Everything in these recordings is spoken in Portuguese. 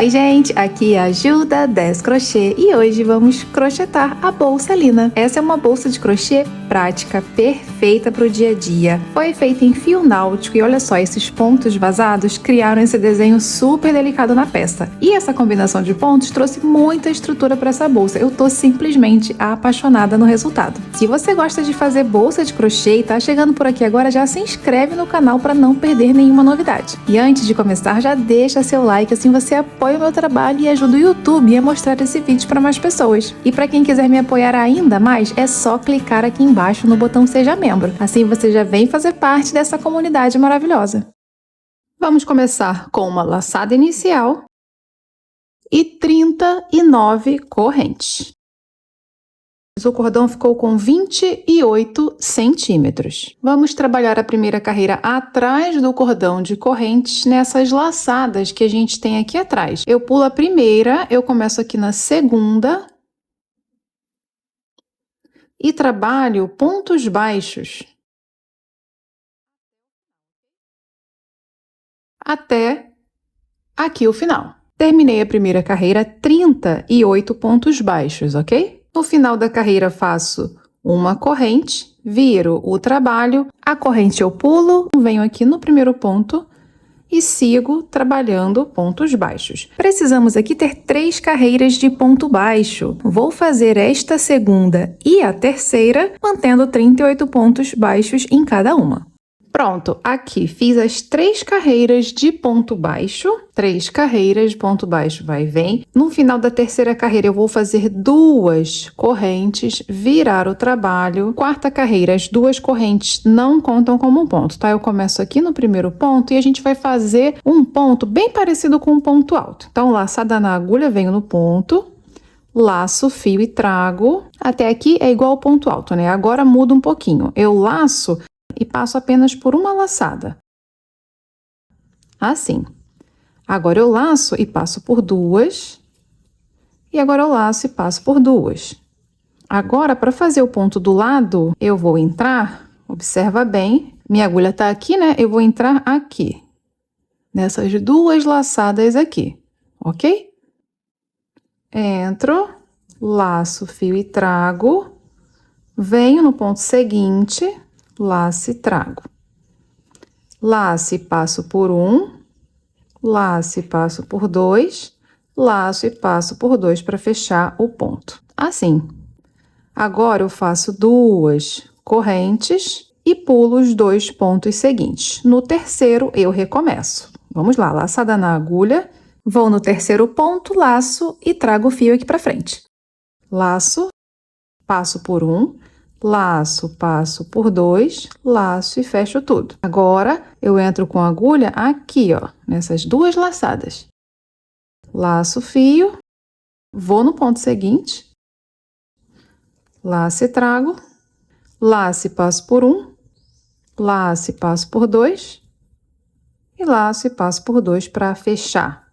Oi gente, aqui é a Ju da 10 Crochê e hoje vamos crochetar a bolsa Lina. Essa é uma bolsa de crochê prática, perfeita para o dia a dia. Foi feita em fio náutico e olha só, esses pontos vazados criaram esse desenho super delicado na peça. E essa combinação de pontos trouxe muita estrutura para essa bolsa. Eu tô simplesmente apaixonada no resultado. Se você gosta de fazer bolsa de crochê e tá chegando por aqui agora, já se inscreve no canal para não perder nenhuma novidade. E antes de começar, já deixa seu like, assim você apoia o meu trabalho e ajuda o YouTube a mostrar esse vídeo para mais pessoas. E para quem quiser me apoiar ainda mais, é só clicar aqui embaixo no botão Seja Membro. Assim você já vem fazer parte dessa comunidade maravilhosa. Vamos começar com uma laçada inicial e 39 correntes. O cordão ficou com 28 centímetros. Vamos trabalhar a primeira carreira atrás do cordão de correntes nessas laçadas que a gente tem aqui atrás. Eu pulo a primeira, eu começo aqui na segunda e trabalho pontos baixos até aqui o final. Terminei a primeira carreira, 38 pontos baixos, ok? No final da carreira faço uma corrente, viro o trabalho, a corrente eu pulo, venho aqui no primeiro ponto e sigo trabalhando pontos baixos. Precisamos aqui ter 3 carreiras de ponto baixo. Vou fazer esta segunda e a terceira, mantendo 38 pontos baixos em cada uma. Pronto, aqui fiz as 3 carreiras de ponto baixo, 3 carreiras de ponto baixo, vai e vem. No final da terceira carreira eu vou fazer 2 correntes, virar o trabalho. Quarta carreira, as 2 correntes não contam como um ponto, tá? Eu começo aqui no primeiro ponto e a gente vai fazer um ponto bem parecido com um ponto alto. Então, laçada na agulha, venho no ponto, laço, fio e trago. Até aqui é igual ao ponto alto, né? Agora muda um pouquinho. Eu laço e passo apenas por uma laçada. Assim. Agora eu laço e passo por 2. E agora eu laço e passo por 2. Agora, para fazer o ponto do lado, eu vou entrar, observa bem, minha agulha tá aqui, né? Eu vou entrar aqui, nessas 2 laçadas aqui, ok? Entro, laço, fio e trago, venho no ponto seguinte, laço e trago. Laço e passo por 1, laço e passo por 2, laço e passo por 2 para fechar o ponto. Assim. Agora eu faço 2 correntes e pulo os 2 pontos seguintes. No terceiro eu recomeço. Vamos lá, laçada na agulha, vou no terceiro ponto, laço e trago o fio aqui para frente. Laço, passo por 1, laço, passo por 2, laço e fecho tudo. Agora, eu entro com a agulha aqui, ó, nessas 2 laçadas. Laço o fio, vou no ponto seguinte, laço e trago, laço e passo por 1, laço e passo por 2, e laço e passo por 2 para fechar.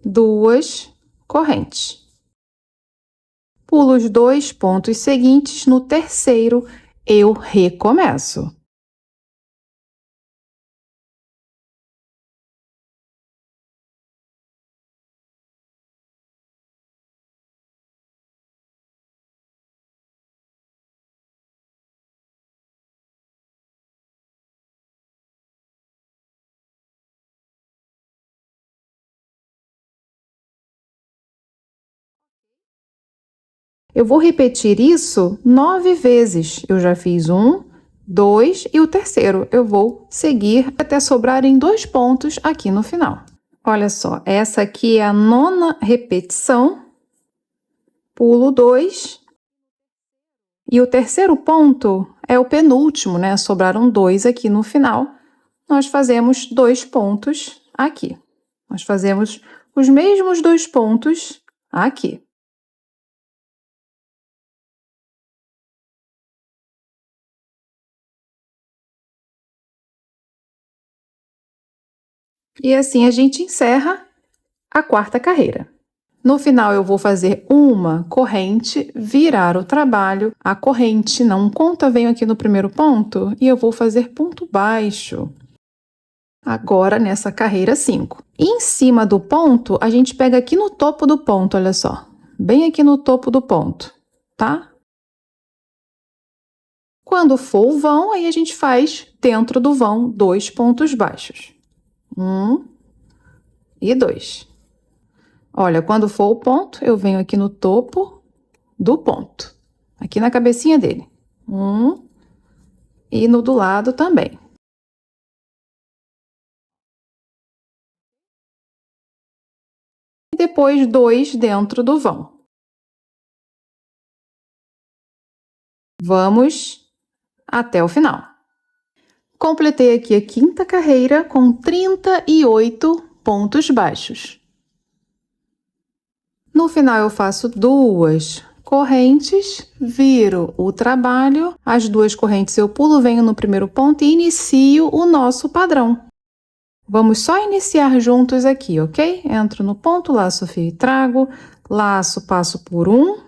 2 correntes. Pulo os 2 pontos seguintes, no terceiro eu recomeço. Eu vou repetir isso 9 vezes. Eu já fiz 1, 2 e o terceiro. Eu vou seguir até sobrarem 2 pontos aqui no final. Olha só, essa aqui é a 9ª repetição. Pulo 2. E o terceiro ponto é o penúltimo, né? Sobraram 2 aqui no final. Nós fazemos 2 pontos aqui. Nós fazemos os mesmos 2 pontos aqui. E assim a gente encerra a quarta carreira. No final, eu vou fazer uma corrente, virar o trabalho. A corrente não conta, venho aqui no primeiro ponto e eu vou fazer ponto baixo. Agora, nessa carreira 5. Em cima do ponto, a gente pega aqui no topo do ponto, olha só. Bem aqui no topo do ponto, tá? Quando for o vão, aí a gente faz dentro do vão 2 pontos baixos. 1 e 2. Olha, quando for o ponto, eu venho aqui no topo do ponto. Aqui na cabecinha dele. 1 e no do lado também. E depois 2 dentro do vão. Vamos até o final. Completei aqui a 5ª carreira com 38 pontos baixos. No final, eu faço 2 correntes, viro o trabalho, as 2 correntes eu pulo, venho no primeiro ponto e inicio o nosso padrão. Vamos só iniciar juntos aqui, ok? Entro no ponto, laço fio e trago, laço, passo por 1,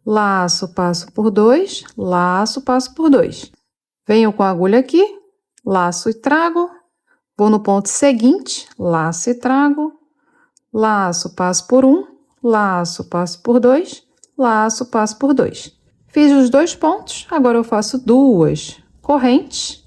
laço, passo por 2, laço, passo por 2. Venho com a agulha aqui, laço e trago, vou no ponto seguinte, laço e trago, laço, passo por 1, laço, passo por 2, laço, passo por 2. Fiz os 2 pontos, agora eu faço 2 correntes,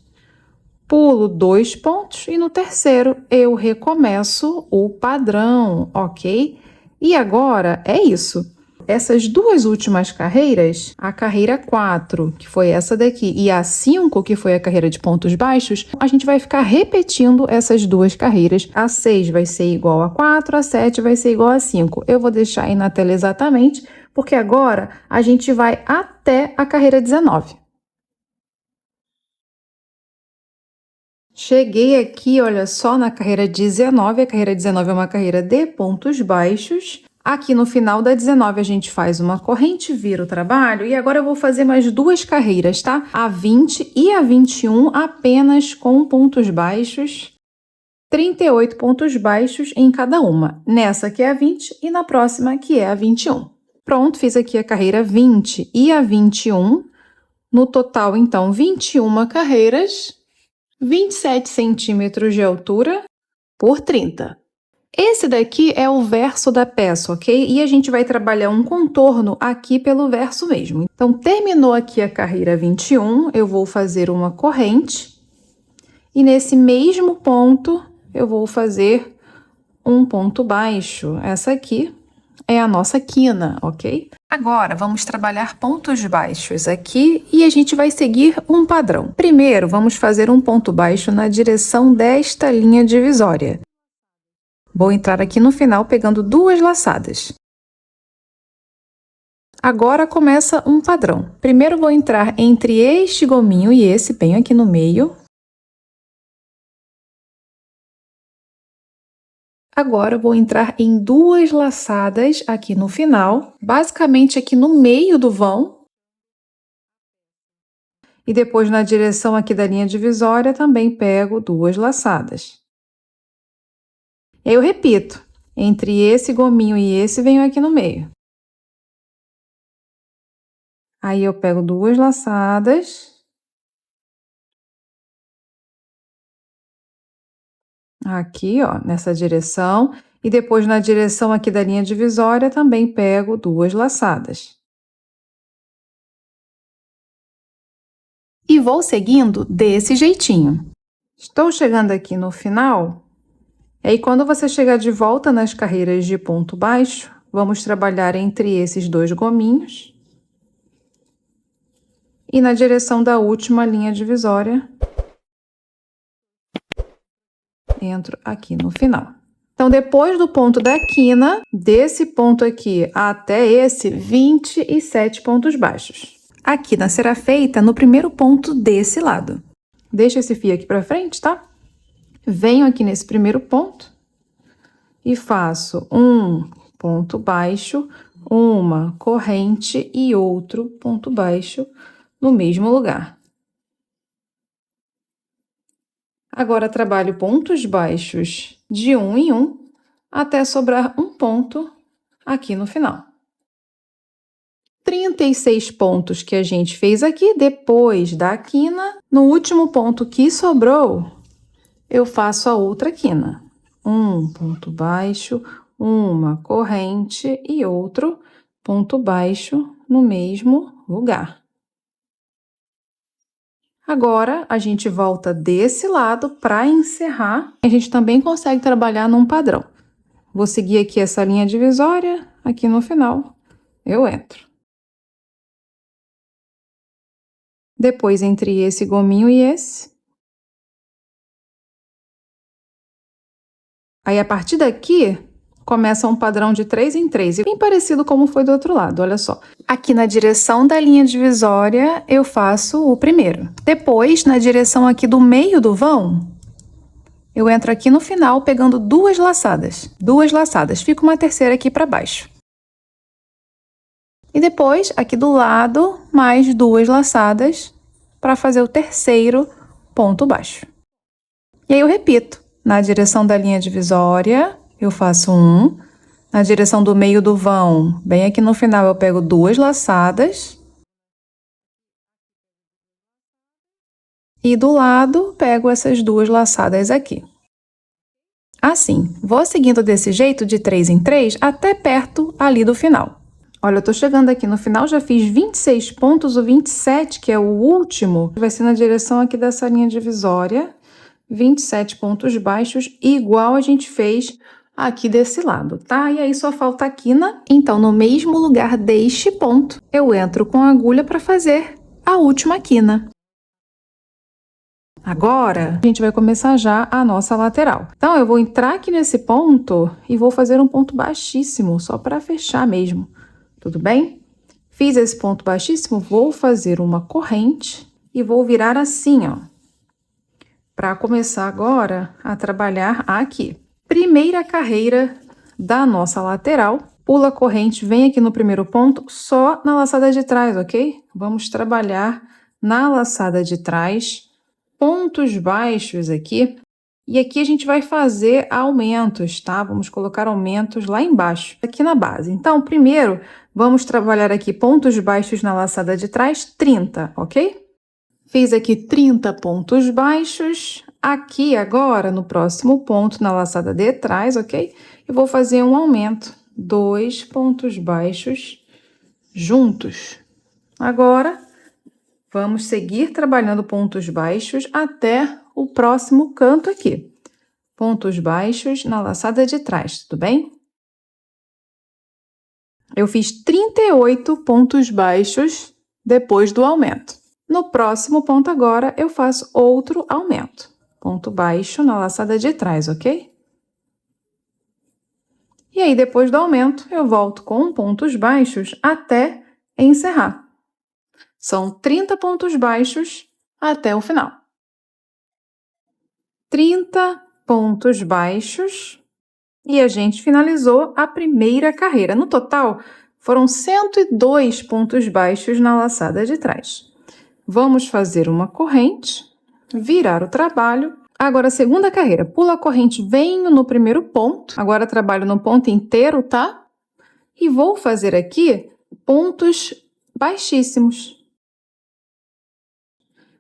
pulo 2 pontos e no terceiro eu recomeço o padrão, ok? E agora é isso. Essas 2 últimas carreiras, a carreira 4, que foi essa daqui, e a 5, que foi a carreira de pontos baixos, a gente vai ficar repetindo essas 2 carreiras. A 6 vai ser igual a 4, a 7 vai ser igual a 5. Eu vou deixar aí na tela exatamente, porque agora a gente vai até a carreira 19. Cheguei aqui, olha só, na carreira 19. A carreira 19 é uma carreira de pontos baixos. Aqui no final da 19 a gente faz uma corrente, vira o trabalho e agora eu vou fazer mais 2 carreiras, tá? A 20 e a 21 apenas com pontos baixos. 38 pontos baixos em cada uma. Nessa que é a 20 e na próxima que é a 21. Pronto, fiz aqui a carreira 20 e a 21. No total, então, 21 carreiras. 27 centímetros de altura por 30. Esse daqui é o verso da peça, ok? E a gente vai trabalhar um contorno aqui pelo verso mesmo. Então, terminou aqui a carreira 21, eu vou fazer uma corrente. E nesse mesmo ponto, eu vou fazer um ponto baixo. Essa aqui é a nossa quina, ok? Agora, vamos trabalhar pontos baixos aqui e a gente vai seguir um padrão. Primeiro, vamos fazer um ponto baixo na direção desta linha divisória. Vou entrar aqui no final pegando 2 laçadas. Agora começa um padrão. Primeiro, vou entrar entre este gominho e esse, bem aqui no meio. Agora, vou entrar em 2 laçadas aqui no final, basicamente aqui no meio do vão. E depois, na direção aqui da linha divisória, também pego 2 laçadas. Eu repito, entre esse gominho e esse, venho aqui no meio. Aí, eu pego 2 laçadas. Aqui, ó, nessa direção. E depois, na direção aqui da linha divisória, também pego 2 laçadas. E vou seguindo desse jeitinho. Estou chegando aqui no final. E aí, quando você chegar de volta nas carreiras de ponto baixo, vamos trabalhar entre esses 2 gominhos. E na direção da última linha divisória, entro aqui no final. Então, depois do ponto da quina, desse ponto aqui até esse, 27 pontos baixos. A quina será feita no primeiro ponto desse lado. Deixa esse fio aqui pra frente, tá? Venho aqui nesse primeiro ponto e faço um ponto baixo, uma corrente e outro ponto baixo no mesmo lugar. Agora, trabalho pontos baixos de 1 em 1 até sobrar um ponto aqui no final. 36 pontos que a gente fez aqui, depois da quina, no último ponto que sobrou, eu faço a outra quina. Um ponto baixo, uma corrente e outro ponto baixo no mesmo lugar. Agora, a gente volta desse lado para encerrar. A gente também consegue trabalhar num padrão. Vou seguir aqui essa linha divisória, aqui no final eu entro. Depois, entre esse gominho e esse. Aí, a partir daqui, começa um padrão de 3 em 3, bem parecido como foi do outro lado, olha só. Aqui na direção da linha divisória, eu faço o primeiro. Depois, na direção aqui do meio do vão, eu entro aqui no final pegando duas laçadas. Duas laçadas, fica uma terceira aqui para baixo. E depois, aqui do lado, mais duas laçadas para fazer o terceiro ponto baixo. E aí eu repito, na direção da linha divisória, eu faço um. Na direção do meio do vão, bem aqui no final, eu pego duas laçadas. E do lado, pego essas duas laçadas aqui. Assim, vou seguindo desse jeito, de 3 em 3, até perto ali do final. Olha, eu tô chegando aqui no final, já fiz 26 pontos, o 27, que é o último, vai ser na direção aqui dessa linha divisória. 27 pontos baixos, igual a gente fez aqui desse lado, tá? E aí só falta a quina. Então, no mesmo lugar deste ponto, eu entro com a agulha para fazer a última quina. Agora, a gente vai começar já a nossa lateral. Então, eu vou entrar aqui nesse ponto e vou fazer um ponto baixíssimo, só para fechar mesmo, tudo bem? Fiz esse ponto baixíssimo, vou fazer uma corrente e vou virar assim, ó, para começar agora a trabalhar aqui. Primeira carreira da nossa lateral, pula a corrente, vem aqui no primeiro ponto, só na laçada de trás, ok? Vamos trabalhar na laçada de trás, pontos baixos aqui, e aqui a gente vai fazer aumentos, tá? Vamos colocar aumentos lá embaixo, aqui na base. Então, primeiro, vamos trabalhar aqui pontos baixos na laçada de trás, 30, ok? Fiz aqui 30 pontos baixos. Aqui agora, no próximo ponto, na laçada de trás, ok? Eu vou fazer um aumento, 2 pontos baixos juntos. Agora, vamos seguir trabalhando pontos baixos até o próximo canto aqui. Pontos baixos na laçada de trás, tudo bem? Eu fiz 38 pontos baixos depois do aumento. No próximo ponto agora, eu faço outro aumento. Ponto baixo na laçada de trás, ok? E aí, depois do aumento, eu volto com pontos baixos até encerrar. São 30 pontos baixos até o final. 30 pontos baixos e a gente finalizou a primeira carreira. No total, foram 102 pontos baixos na laçada de trás. Vamos fazer uma corrente, virar o trabalho. Agora, a segunda carreira, pula a corrente, venho no primeiro ponto. Agora, trabalho no ponto inteiro, tá? E vou fazer aqui pontos baixíssimos.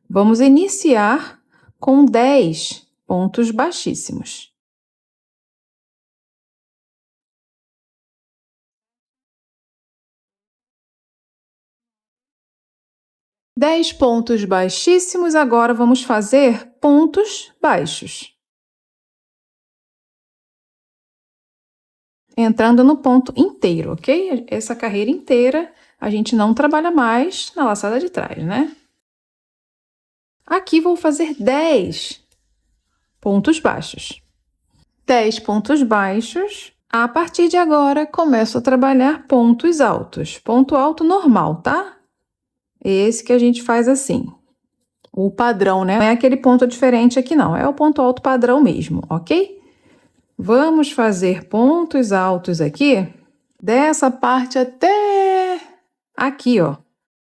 Vamos iniciar com 10 pontos baixíssimos. Dez pontos baixíssimos, agora vamos fazer pontos baixos. Entrando no ponto inteiro, ok? Essa carreira inteira a gente não trabalha mais na laçada de trás, né? Aqui vou fazer 10 pontos baixos. 10 pontos baixos. A partir de agora, começo a trabalhar pontos altos. Ponto alto normal, tá? Esse que a gente faz assim. O padrão, né? Não é aquele ponto diferente aqui, não. É o ponto alto padrão mesmo, ok? Vamos fazer pontos altos aqui, dessa parte até aqui, ó.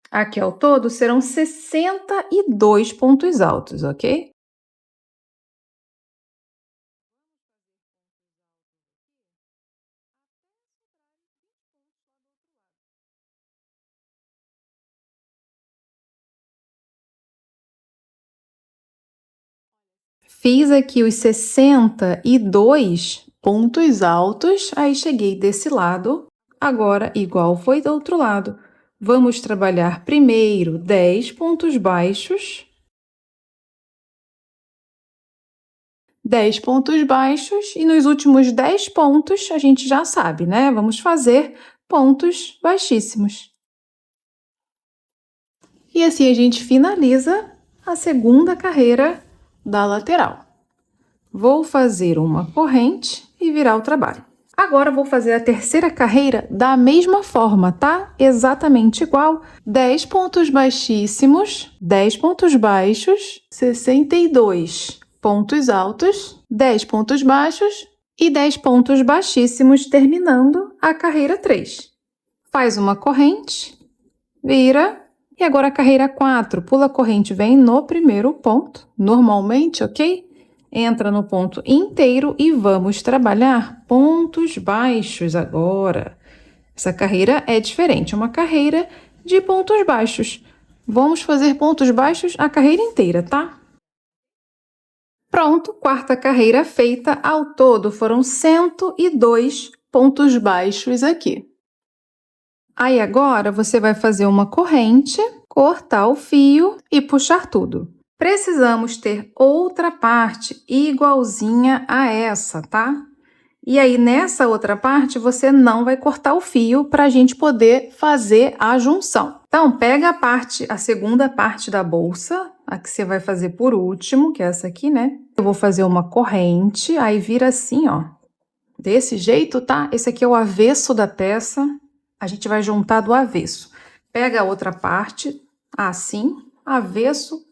Aqui ao todo serão 62 pontos altos, ok? Fiz aqui os 62 pontos altos, aí cheguei desse lado, agora igual foi do outro lado. Vamos trabalhar primeiro 10 pontos baixos, 10 pontos baixos, e nos últimos 10 pontos, a gente já sabe, né? Vamos fazer pontos baixíssimos. E assim a gente finaliza a segunda carreira da lateral. Vou fazer uma corrente e virar o trabalho. Agora vou fazer a terceira carreira da mesma forma, tá? Exatamente igual. 10 pontos baixíssimos, 10 pontos baixos, 62 pontos altos, 10 pontos baixos e 10 pontos baixíssimos, terminando a carreira 3. Faz uma corrente, vira, e agora a carreira 4. Pula a corrente, vem no primeiro ponto, normalmente, ok? Entra no ponto inteiro e vamos trabalhar pontos baixos agora. Essa carreira é diferente, é uma carreira de pontos baixos. Vamos fazer pontos baixos a carreira inteira, tá? Pronto, quarta carreira feita. Ao todo foram 102 pontos baixos aqui. Aí agora você vai fazer uma corrente, cortar o fio e puxar tudo. Precisamos ter outra parte igualzinha a essa, tá? E aí, nessa outra parte, você não vai cortar o fio para a gente poder fazer a junção. Então, pega a segunda parte da bolsa, a que você vai fazer por último, que é essa aqui, né? Eu vou fazer uma corrente, aí vira assim, ó. Desse jeito, tá? Esse aqui é o avesso da peça. A gente vai juntar do avesso. Pega a outra parte, assim, avesso,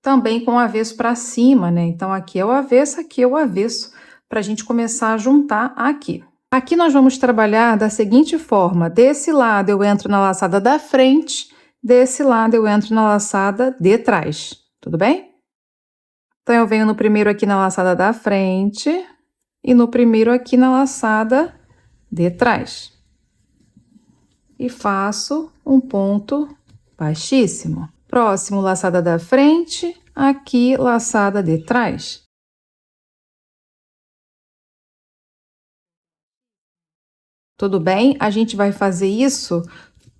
também com o avesso para cima, né? Então, aqui é o avesso, para a gente começar a juntar aqui. Aqui nós vamos trabalhar da seguinte forma: desse lado eu entro na laçada da frente, desse lado eu entro na laçada de trás, tudo bem? Então, eu venho no primeiro aqui na laçada da frente e no primeiro aqui na laçada de trás. E faço um ponto baixíssimo. Próximo, laçada da frente, aqui, laçada de trás. Tudo bem? A gente vai fazer isso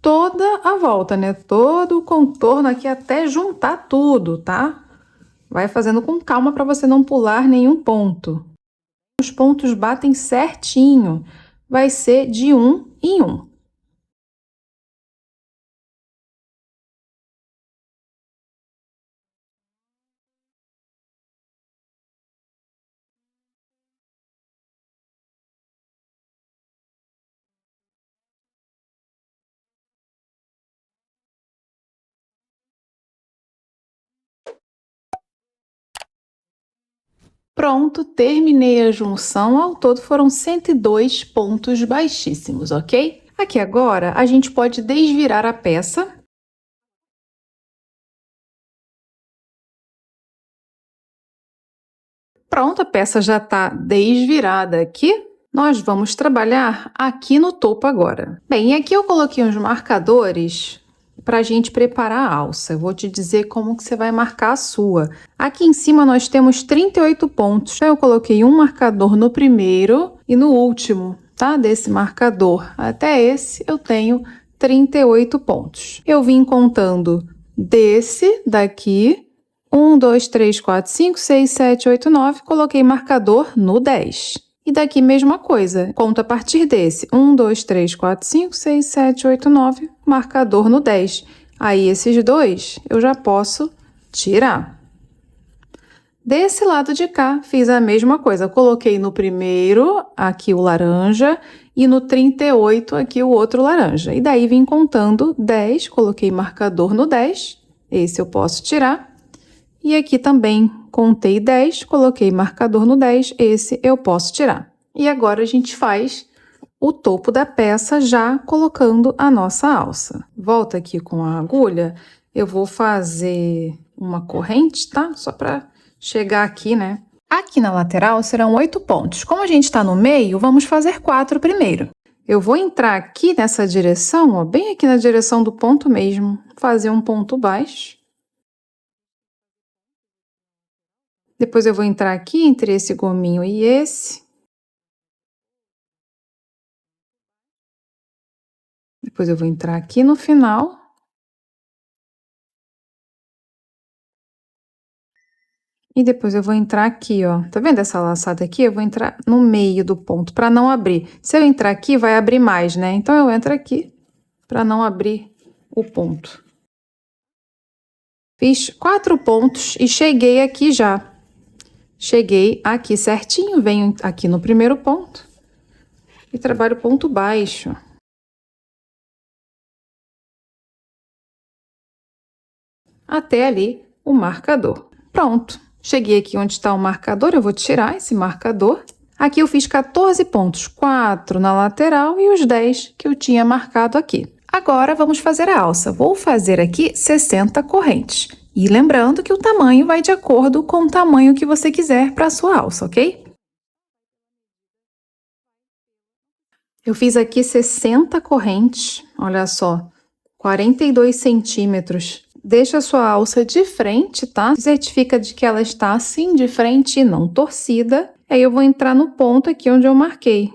toda a volta, né? Todo o contorno aqui até juntar tudo, tá? Vai fazendo com calma para você não pular nenhum ponto. Os pontos batem certinho. Vai ser de 1 em 1. Pronto, terminei a junção. Ao todo foram 102 pontos baixíssimos, ok? Aqui agora a gente pode desvirar a peça. Pronto, a peça já está desvirada aqui. Nós vamos trabalhar aqui no topo agora. Bem, aqui eu coloquei uns marcadores para a gente preparar a alça. Eu vou te dizer como que você vai marcar a sua. Aqui em cima nós temos 38 pontos. Então, eu coloquei um marcador no primeiro e no último, tá? Desse marcador até esse eu tenho 38 pontos. Eu vim contando desse daqui 1, 2, 3, 4, 5, 6, 7, 8, 9, coloquei marcador no 10. E daqui mesma coisa, conto a partir desse, 1, 2, 3, 4, 5, 6, 7, 8, 9, marcador no 10. Aí esses dois eu já posso tirar. Desse lado de cá, fiz a mesma coisa, coloquei no primeiro aqui o laranja e no 38 aqui o outro laranja. E daí vim contando 10, coloquei marcador no 10, esse eu posso tirar. E aqui também contei 10, coloquei marcador no 10, esse eu posso tirar. E agora a gente faz o topo da peça já colocando a nossa alça. Volta aqui com a agulha, eu vou fazer uma corrente, tá? Só para chegar aqui, né? Aqui na lateral serão 8 pontos. Como a gente está no meio, vamos fazer 4 primeiro. Eu vou entrar aqui nessa direção, ó, bem aqui na direção do ponto mesmo, fazer um ponto baixo. Depois eu vou entrar aqui entre esse gominho e esse. Depois eu vou entrar aqui no final. E depois eu vou entrar aqui, ó. Tá vendo essa laçada aqui? Eu vou entrar no meio do ponto, para não abrir. Se eu entrar aqui, vai abrir mais, né? Então, eu entro aqui, para não abrir o ponto. Fiz 4 pontos e cheguei aqui já. Cheguei aqui certinho, venho aqui no primeiro ponto e trabalho ponto baixo. Até ali o marcador. Pronto. Cheguei aqui onde está o marcador, eu vou tirar esse marcador. Aqui eu fiz 14 pontos, 4 na lateral e os 10 que eu tinha marcado aqui. Agora vamos fazer a alça. Vou fazer aqui 60 correntes. E lembrando que o tamanho vai de acordo com o tamanho que você quiser para a sua alça, ok? Eu fiz aqui 60 correntes, olha só, 42 centímetros. Deixa a sua alça de frente, tá? Certifica de que ela está assim de frente e não torcida. Aí eu vou entrar no ponto aqui onde eu marquei.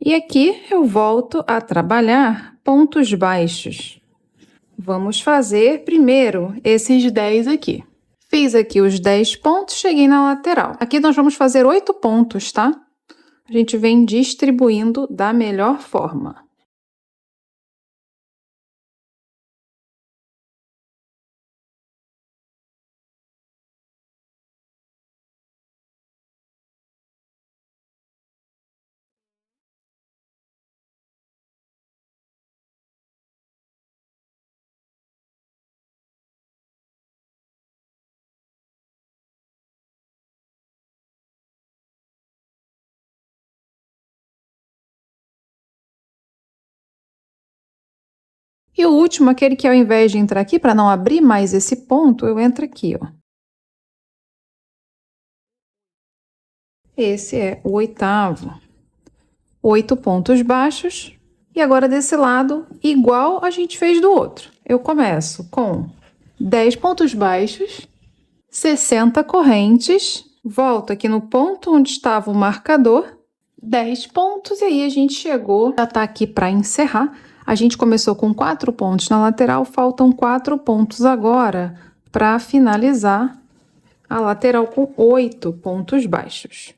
E aqui eu volto a trabalhar pontos baixos. Vamos fazer primeiro esses 10 aqui. Fiz aqui os 10 pontos, cheguei na lateral. Aqui nós vamos fazer 8 pontos, tá? A gente vem distribuindo da melhor forma. E o último, aquele que ao invés de entrar aqui, para não abrir mais esse ponto, eu entro aqui, ó. Esse é o 8º. 8 pontos baixos. E agora desse lado, igual a gente fez do outro. Eu começo com 10 pontos baixos, 60 correntes, volto aqui no ponto onde estava o marcador, 10 pontos, e aí a gente chegou, já tá aqui para encerrar. A gente começou com 4 pontos na lateral, faltam 4 pontos agora para finalizar a lateral com 8 pontos baixos.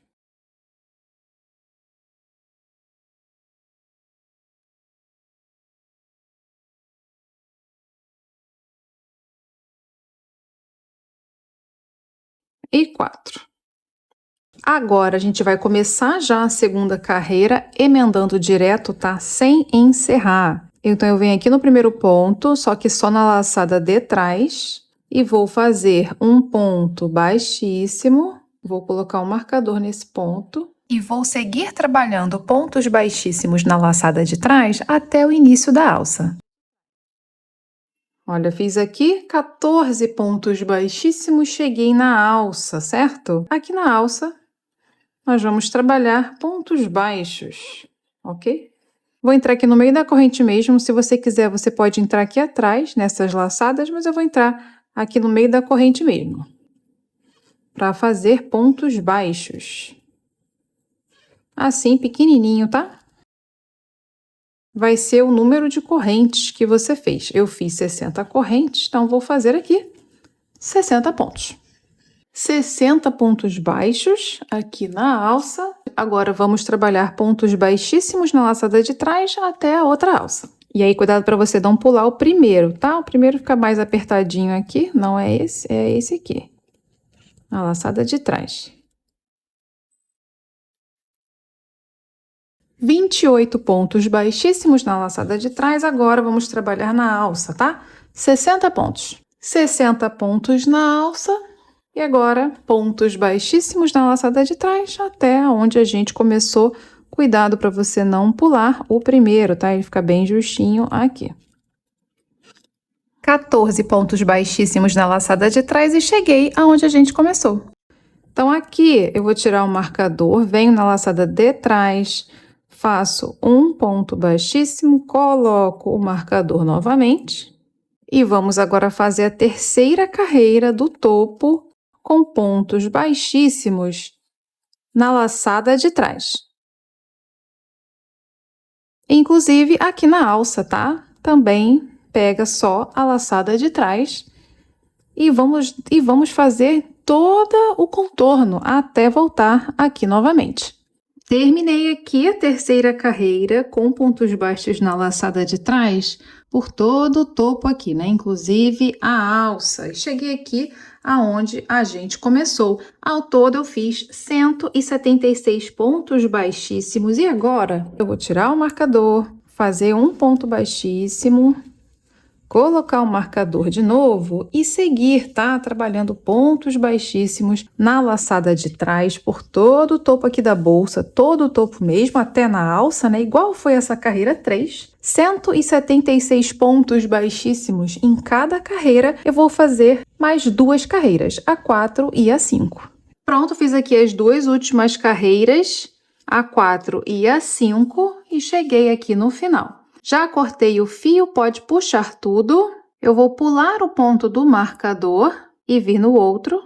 E 4. Agora, a gente vai começar já a segunda carreira, emendando direto, tá? Sem encerrar. Então, eu venho aqui no primeiro ponto, só que só na laçada de trás, e vou fazer um ponto baixíssimo. Vou colocar um marcador nesse ponto. E vou seguir trabalhando pontos baixíssimos na laçada de trás até o início da alça. Olha, fiz aqui 14 pontos baixíssimos, cheguei na alça, certo? Aqui na alça, nós vamos trabalhar pontos baixos, ok? Vou entrar aqui no meio da corrente mesmo. Se você quiser, você pode entrar aqui atrás, nessas laçadas, mas eu vou entrar aqui no meio da corrente mesmo, para fazer pontos baixos. Assim, pequenininho, tá? Vai ser o número de correntes que você fez. Eu fiz 60 correntes, então vou fazer aqui 60 pontos. 60 pontos baixos aqui na alça. Agora vamos trabalhar pontos baixíssimos na laçada de trás até a outra alça. E aí, cuidado para você não pular o primeiro, tá? O primeiro fica mais apertadinho aqui, não é esse, é esse aqui. Na laçada de trás. 28 pontos baixíssimos na laçada de trás, agora vamos trabalhar na alça, tá? 60 pontos. 60 pontos na alça e agora pontos baixíssimos na laçada de trás até onde a gente começou. Cuidado para você não pular o primeiro, tá? Ele fica bem justinho aqui. 14 pontos baixíssimos na laçada de trás e cheguei aonde a gente começou. Então, aqui eu vou tirar o marcador, venho na laçada de trás, faço um ponto baixíssimo, coloco o marcador novamente E vamos agora fazer a terceira carreira do topo com pontos baixíssimos na laçada de trás. Inclusive aqui na alça, tá? Também pega só a laçada de trás e vamos fazer todo o contorno até voltar aqui novamente. Terminei aqui a terceira carreira com pontos baixos na laçada de trás por todo o topo aqui, né? Inclusive a alça. E cheguei aqui aonde a gente começou. Ao todo eu fiz 176 pontos baixíssimos. E agora eu vou tirar o marcador, fazer um ponto baixíssimo, colocar o marcador de novo e seguir, tá? Trabalhando pontos baixíssimos na laçada de trás por todo o topo aqui da bolsa, todo o topo mesmo, até na alça, né? Igual foi essa carreira 3. 176 pontos baixíssimos em cada carreira. Eu vou fazer mais 2 carreiras, a 4 e a 5. Pronto, fiz aqui as 2 últimas carreiras, a 4 e a 5, e cheguei aqui no final. Já cortei o fio, pode puxar tudo. Eu vou pular o ponto do marcador e vir no outro.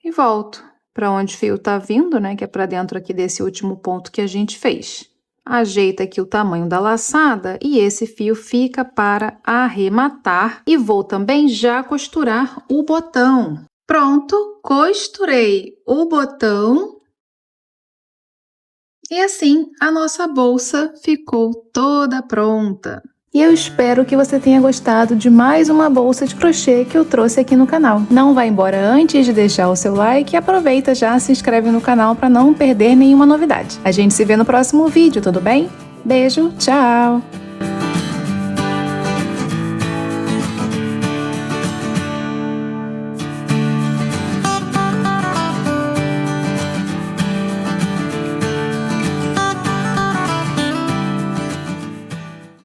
E volto para onde o fio tá vindo, né? Que é para dentro aqui desse último ponto que a gente fez. Ajeita aqui o tamanho da laçada e esse fio fica para arrematar. E vou também já costurar o botão. Pronto, costurei o botão. E assim, a nossa bolsa ficou toda pronta. E eu espero que você tenha gostado de mais uma bolsa de crochê que eu trouxe aqui no canal. Não vai embora antes de deixar o seu like e aproveita já, se inscreve no canal para não perder nenhuma novidade. A gente se vê no próximo vídeo, tudo bem? Beijo, tchau!